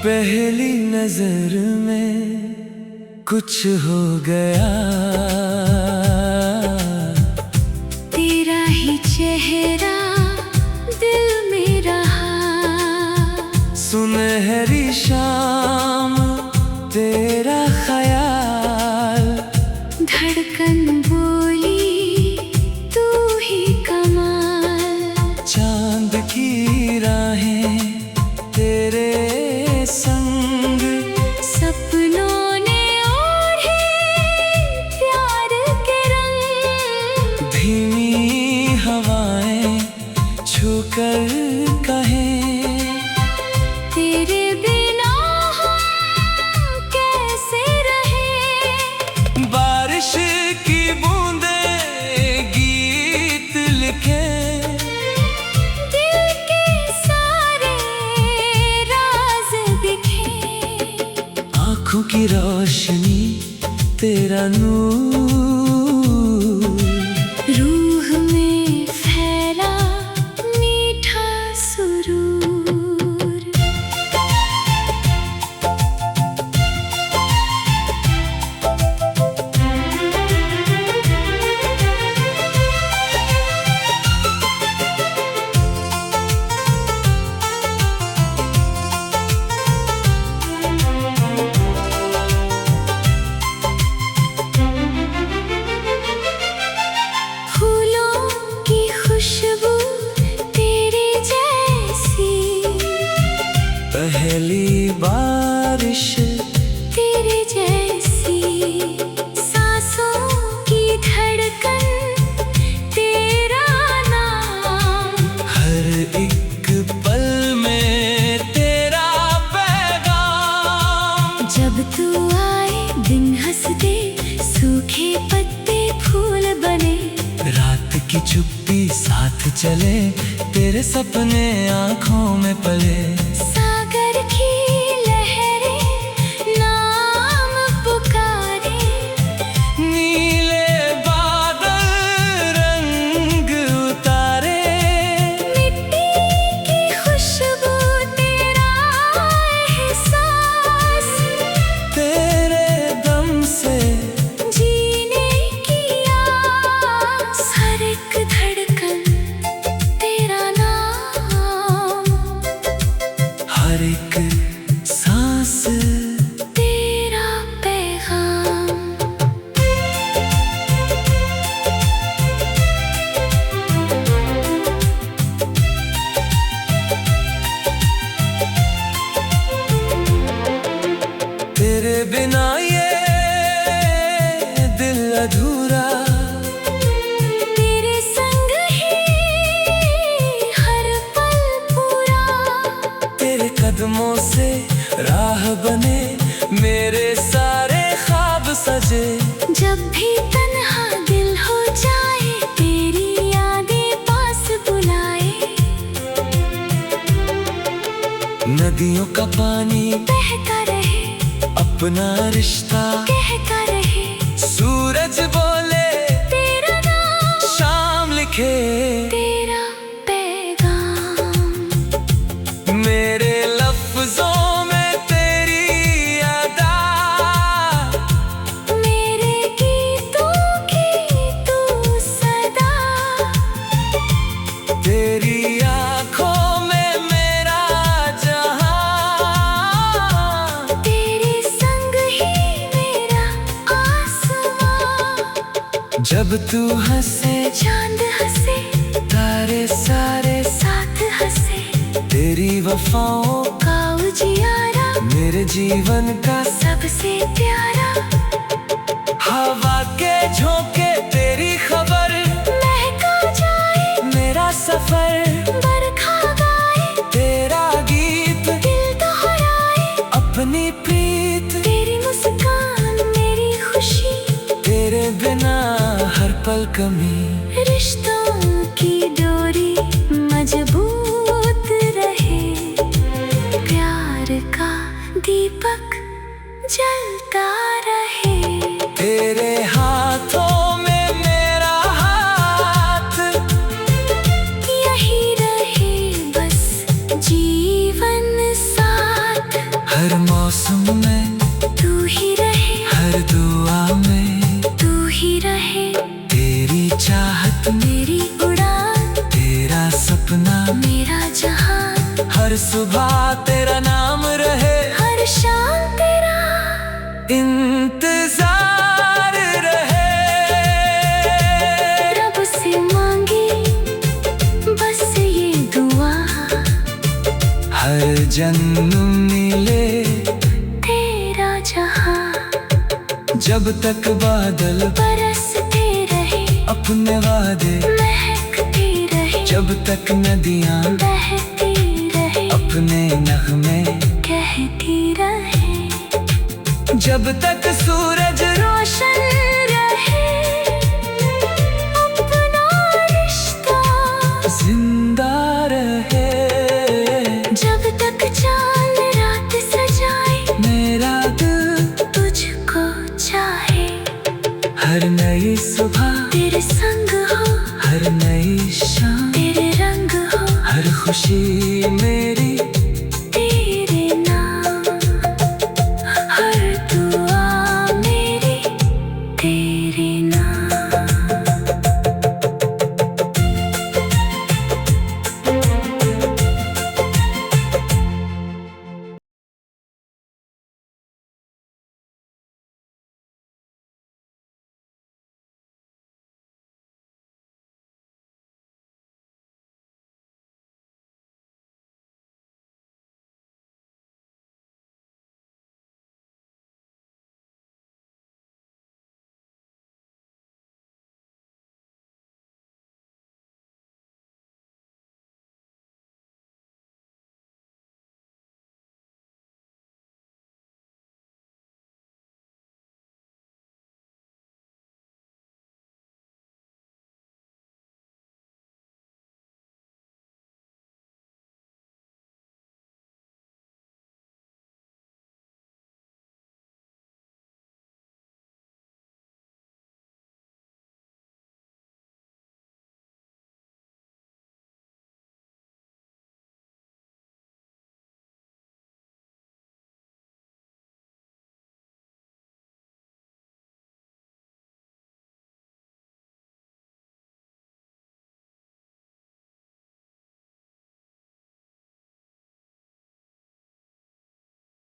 पहली नजर में कुछ हो गया, तेरा ही चेहरा दिल में रहा। सुनहरी शाम तेरा ख्याल, धड़कन बोली तू ही कमाल। चांद की राहें तेरे संग, सपनों ने ओढ़े प्यार के रंग। धीमी हवाएं छूकर कहें, तेरे बिना हम कैसे रहे। बारिश की बूंदें गीत लिखे, दिल के सारे राज दिखे। आँखों की रोशनी तेरा नूर, रूह में फैला मीठा सुरूर। फूलों की खुशबू तेरे जैसी, पहली बारिश तेरे जैसी। सांसों की धड़कन तेरा नाम, हर एक पल में तेरा पैगाम। जब तू आए दिन हंसते, सूखे पत्ते फूल बने। रात की चुप्पी साथ चले, तेरे सपने आँखों में पले। सागर की लहरें नाम पुकारे, नीले बादल रंग उतारे, मिट्टी की खुशबू तेरा एहसास। तेरे दम से जीने की आस, हर एक धड़कन तेरा नाम। हर एक सांस तेरा पैगाम। तेरे बिना ये दिल अधूरा, तेरे संग ही हर पल पूरा। तेरे कदमों से राह बने, मेरे सारे ख्वाब सजे। जब भी तन्हा दिल हो जाए, तेरी यादें पास बुलाए। नदियों का पानी बहता रहे, अपना रिश्ता कहता रहे। सूरज बोले तेरा नाम, शाम लिखे। तेरा पैगाम। मेरे लफ्जों में तेरी अदा, मेरे गीतों की तू सदा। तेरी आँखों में मेरा जहां, तेरे संग ही मेरा आसमां। जब तू हंसे चांद हंसे, तारे सारे, साथ हंसे। तेरी वफाओं का उजियारा, मेरे जीवन का सबसे प्यारा। हवा के झोंके तेरी खबर, महका जाए मेरा सफर। बरखा गाए तेरा गीत, दिल दोहराए अपनी प्रीत। तेरी मुस्कान मेरी खुशी, तेरे बिना हर पल कमी। रिश्तों की डोरी मजबूत रहे। प्यार का दीपक जलता रहे। तेरे हाथों में मेरा हाथ, मेरा जहां। हर सुबह तेरा नाम रहे, हर शाम तेरा इंतजार रहे। रब से मांगी बस ये दुआ, हर जन्म मिले तेरा जहां। जब तक बादल बरसते रहे, अपने वादे महकते रहे। जब तक नदियां बहती रहे, अपने नगमे कहती रहे। जब तक सूरज रोशन रहे, अपना रिश्ता जिंदा रहे। जब तक चांद रात सजाए, मेरा दिल तुझको चाहे। हर नई सुबह तेरे संग हो, हर नई शाम तेरे रंग हो। हर खुशी मेरी